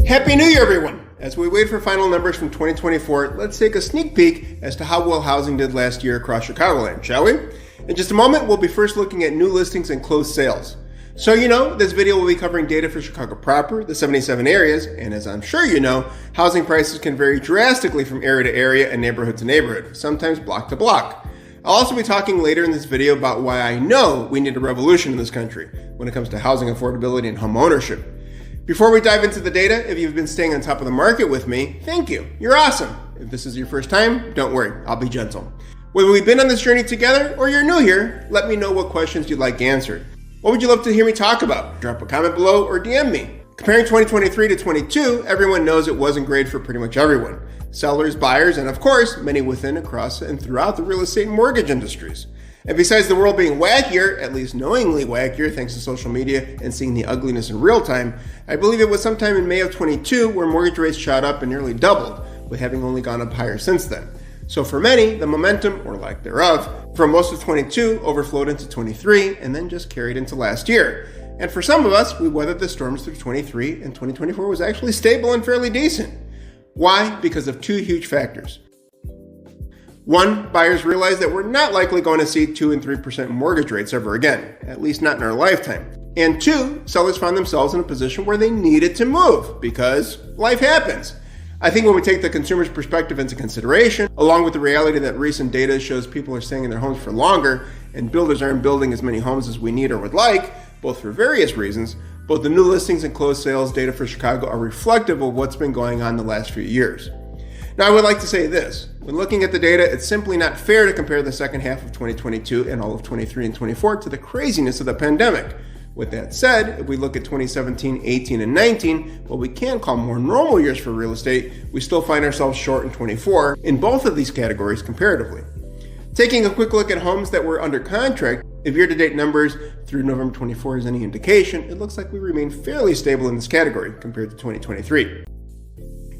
Happy New Year, everyone! As we wait for final numbers from 2024, let's take a sneak peek as to how well housing did last year across Chicagoland, shall we? In just a moment, we'll be first looking at new listings and closed sales. So this video will be covering data for Chicago proper, the 77 areas, and as I'm sure you know, housing prices can vary drastically from area to area and neighborhood to neighborhood, sometimes block to block. I'll also be talking later in this video about why I know we need a revolution in this country when it comes to housing affordability and home ownership. Before we dive into the data, if you've been staying on top of the market with me, thank you. You're awesome. If this is your first time, don't worry, I'll be gentle. Whether we've been on this journey together or you're new here, let me know what questions you'd like answered. What would you love to hear me talk about? Drop a comment below or DM me. Comparing 2023 to 22, everyone knows it wasn't great for pretty much everyone. Sellers, buyers, and of course, many within, across, and throughout the real estate and mortgage industries. And besides the world being wackier, at least knowingly wackier thanks to social media and seeing the ugliness in real time, I believe it was sometime in May of 22 where mortgage rates shot up and nearly doubled, with having only gone up higher since then. So for many, the momentum, or lack thereof, from most of 22 overflowed into 23 and then just carried into last year. And for some of us, we weathered the storms through 23 and 2024 was actually stable and fairly decent. Why? Because of two huge factors. One, buyers realized that we're not likely going to see 2 and 3% mortgage rates ever again, at least not in our lifetime. And two, sellers found themselves in a position where they needed to move because life happens. I think when we take the consumer's perspective into consideration, along with the reality that recent data shows people are staying in their homes for longer and builders aren't building as many homes as we need or would like, both for various reasons, both the new listings and closed sales data for Chicago are reflective of what's been going on the last few years. Now, I would like to say this. When looking at the data, it's simply not fair to compare the second half of 2022 and all of 23 and 24 to the craziness of the pandemic. With that said, if we look at 2017, 18, and 19, what we can call more normal years for real estate, we still find ourselves short in 24 in both of these categories comparatively. Taking a quick look at homes that were under contract, if year-to-date numbers through November 24 is any indication, it looks like we remain fairly stable in this category compared to 2023.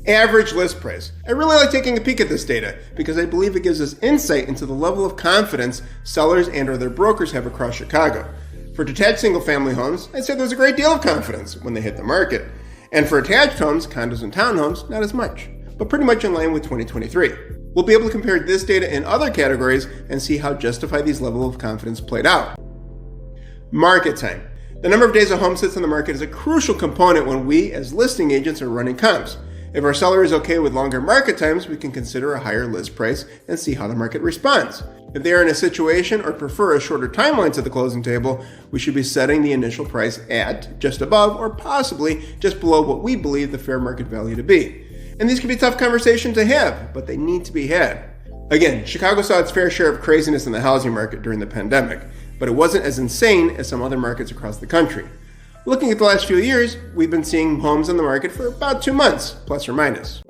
Average list price. I really like taking a peek at this data because I believe it gives us insight into the level of confidence sellers and/or their brokers have across Chicago. For detached single-family homes, I'd say there's a great deal of confidence when they hit the market. And for attached homes, condos and townhomes, not as much, but pretty much in line with 2023. We'll be able to compare this data in other categories and see how justified these levels of confidence played out. Market time. The number of days a home sits on the market is a crucial component when we, as listing agents, are running comps. If our seller is okay with longer market times, we can consider a higher list price and see how the market responds. If they are in a situation or prefer a shorter timeline to the closing table, we should be setting the initial price at just above or possibly just below what we believe the fair market value to be. And these can be tough conversations to have, but they need to be had. Again, Chicago saw its fair share of craziness in the housing market during the pandemic, but it wasn't as insane as some other markets across the country. Looking at the last few years, we've been seeing homes on the market for about 2 months, plus or minus.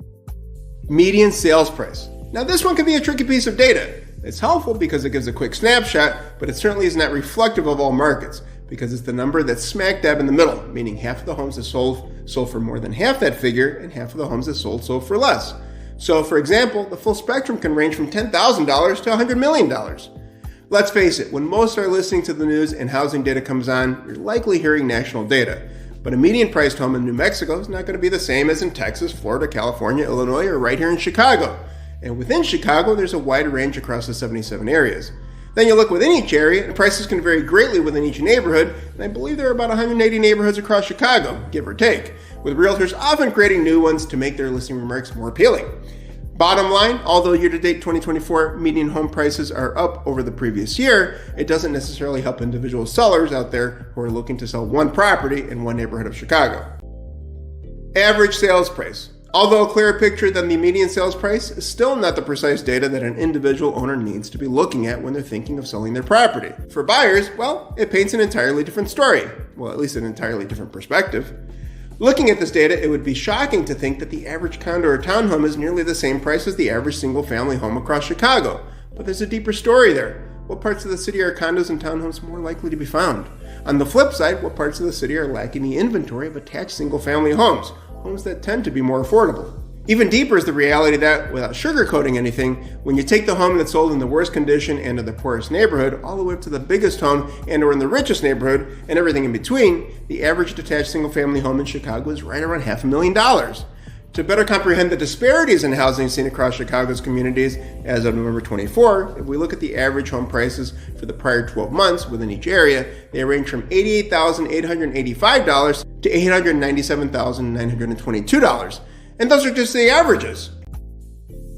Median sales price. Now this one can be a tricky piece of data. It's helpful because it gives a quick snapshot, but it certainly is not reflective of all markets because it's the number that's smack dab in the middle, meaning half of the homes that sold for more than half that figure and half of the homes that sold for less. So for example, the full spectrum can range from $10,000 to $100 million. Let's face it, when most are listening to the news and housing data comes on, you're likely hearing national data. But a median priced home in New Mexico is not going to be the same as in Texas, Florida, California, Illinois, or right here in Chicago. And within Chicago, there's a wide range across the 77 areas. Then you look within each area, and prices can vary greatly within each neighborhood, and I believe there are about 180 neighborhoods across Chicago, give or take, with realtors often creating new ones to make their listing remarks more appealing. Bottom line, although year-to-date 2024 median home prices are up over the previous year, it doesn't necessarily help individual sellers out there who are looking to sell one property in one neighborhood of Chicago. Average sales price. Although a clearer picture than the median sales price, is still not the precise data that an individual owner needs to be looking at when they're thinking of selling their property. For buyers, well, it paints an entirely different story. Well, at least an entirely different perspective. Looking at this data, it would be shocking to think that the average condo or townhome is nearly the same price as the average single-family home across Chicago. But there's a deeper story there. What parts of the city are condos and townhomes more likely to be found? On the flip side, what parts of the city are lacking the inventory of attached single-family homes that tend to be more affordable? Even deeper is the reality that, without sugarcoating anything, when you take the home that's sold in the worst condition and in the poorest neighborhood, all the way up to the biggest home and or in the richest neighborhood, and everything in between, the average detached single-family home in Chicago is right around $500,000. To better comprehend the disparities in housing seen across Chicago's communities as of November 24, if we look at the average home prices for the prior 12 months within each area, they range from $88,885 to $897,922. And those are just the averages.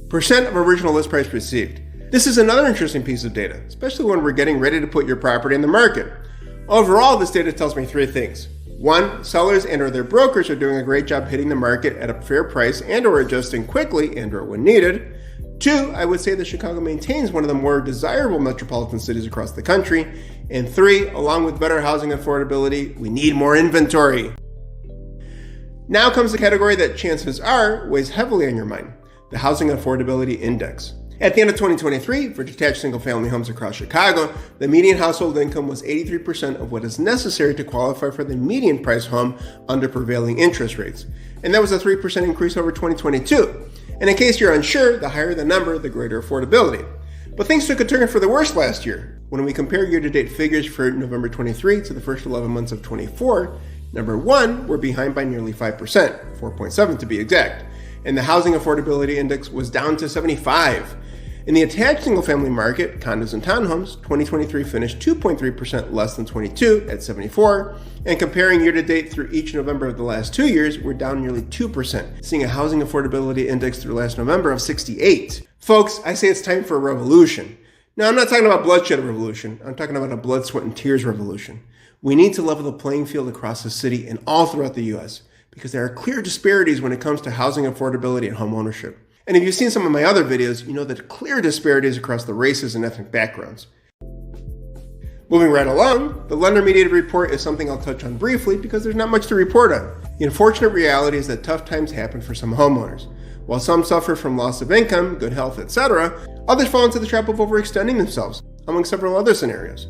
Percent of original list price received. This is another interesting piece of data, especially when we're getting ready to put your property in the market. Overall, this data tells me three things. One, sellers and or their brokers are doing a great job hitting the market at a fair price and or adjusting quickly and or when needed. Two, I would say that Chicago maintains one of the more desirable metropolitan cities across the country. And three, along with better housing affordability, we need more inventory. Now comes the category that chances are weighs heavily on your mind, the Housing Affordability Index. At the end of 2023, for detached single-family homes across Chicago, the median household income was 83% of what is necessary to qualify for the median price home under prevailing interest rates. And that was a 3% increase over 2022. And in case you're unsure, the higher the number, the greater affordability. But things took a turn for the worse last year. When we compare year-to-date figures for November 23 to the first 11 months of 24, number one, we're behind by nearly 5%, 4.7 to be exact. And the Housing Affordability Index was down to 75. In the attached single-family market, condos and townhomes, 2023 finished 2.3% less than 22 at 74, and comparing year-to-date through each November of the last 2 years, we're down nearly 2%, seeing a Housing Affordability Index through last November of 68. Folks, I say it's time for a revolution. Now, I'm not talking about bloodshed revolution. I'm talking about a blood, sweat, and tears revolution. We need to level the playing field across the city and all throughout the U.S. because there are clear disparities when it comes to housing affordability and home ownership. And if you've seen some of my other videos, you know that clear disparities across the races and ethnic backgrounds. Moving right along, the lender-mediated report is something I'll touch on briefly because there's not much to report on. The unfortunate reality is that tough times happen for some homeowners. While some suffer from loss of income, good health, etc., others fall into the trap of overextending themselves, among several other scenarios.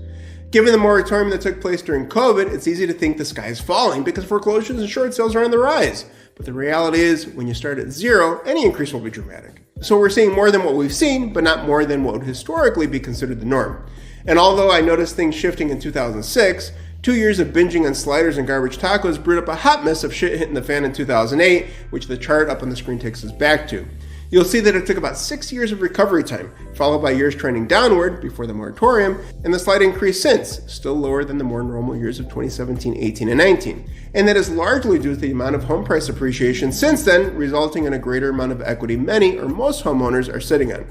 Given the moratorium that took place during COVID, it's easy to think the sky is falling because foreclosures and short sales are on the rise. But the reality is, when you start at zero, any increase will be dramatic. So we're seeing more than what we've seen, but not more than what would historically be considered the norm. And although I noticed things shifting in 2006, 2 years of binging on sliders and garbage tacos brewed up a hot mess of shit hitting the fan in 2008, which the chart up on the screen takes us back to. You'll see that it took about 6 years of recovery time, followed by years trending downward before the moratorium, and the slight increase since, still lower than the more normal years of 2017, 18, and 19. And that is largely due to the amount of home price appreciation since then, resulting in a greater amount of equity many or most homeowners are sitting on.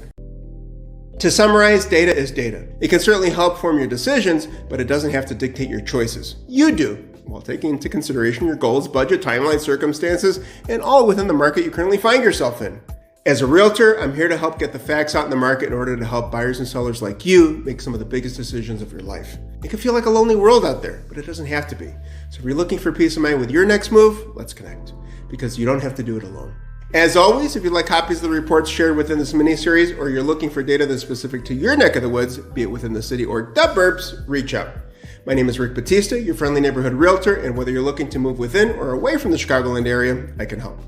To summarize, data is data. It can certainly help form your decisions, but it doesn't have to dictate your choices. You do, while taking into consideration your goals, budget, timeline, circumstances, and all within the market you currently find yourself in. As a realtor, I'm here to help get the facts out in the market in order to help buyers and sellers like you make some of the biggest decisions of your life. It can feel like a lonely world out there, but it doesn't have to be. So if you're looking for peace of mind with your next move, let's connect, because you don't have to do it alone. As always, if you'd like copies of the reports shared within this mini-series, or you're looking for data that's specific to your neck of the woods, be it within the city or the burbs, reach out. My name is Rick Batista, your friendly neighborhood realtor, and whether you're looking to move within or away from the Chicagoland area, I can help.